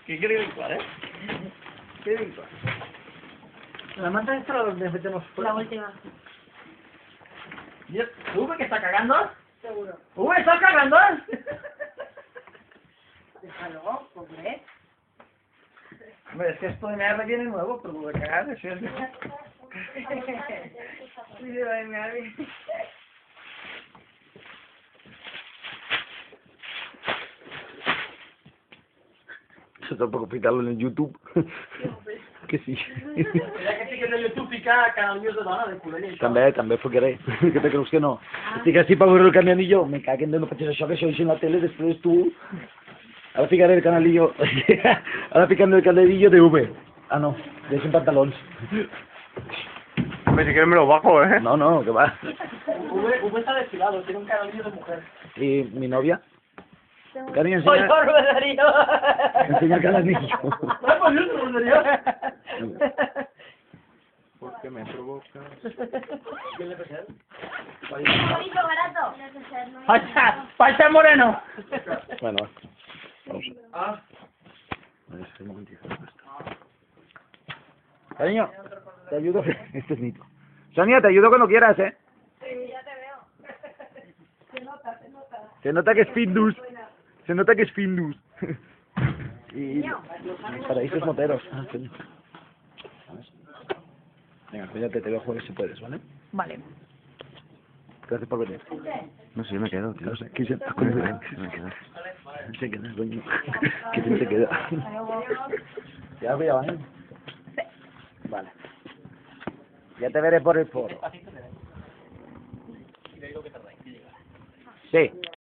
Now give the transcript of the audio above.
¿Qué quiere vincular, ¿Qué vincular? La manta esta la metemos fuera. La última. ¿Uve que está cagando? Seguro. ¿Uve está cagando? Déjalo, pobre. Hombre, es que esto de mear viene nuevo, pero lo de cagar es cierto. Sí, de bailar. Eso tampoco ficarlo en el YouTube. Que sí. Ya que sí que en el YouTube fica canalillos de dona de culella i També, també ficaré. Que te creus que no? Estic així per veure el canalillo. Me caguen de no faig això, que això és en la tele, després tu... Ahora ficaré el canalillo. Ahora picando el canalillo de V. Ah, no, de sin pantalons. Hombre, si quieres me lo bajo, ¿eh? No, no, que va. V está desfilado, tiene un canalillo de mujer. ¿Y mi novia? Cariño, ¡Soy enseña, Jorge Darío! enseña el canalillo. ¡Ay, pues yo soy Darío! Porque me provoca. ¿Quién le pesa? Bonito, barato. ¡Falta Moreno! Bueno, va. Vamos. Ah. A ver, un momentito. Cariño, te ayudo. Este es Nito. Sonia, te ayudo cuando quieras, ¿eh? Sí, ya te veo. Se nota, se nota. Se nota que es Findus. Se nota que es Findus. Y paraísos moteros. Ah, coño. Venga, cuídate, te veo jueves si puedes, ¿vale? Vale. Gracias por venir. No sé, me quedo, tío. No sé, ¿qué se te ocurre? Me quedo. Se queda, coño. ¿Qué te queda? Ya cuidado, ¿eh? Vale. Ya te veré por el foro. Sí.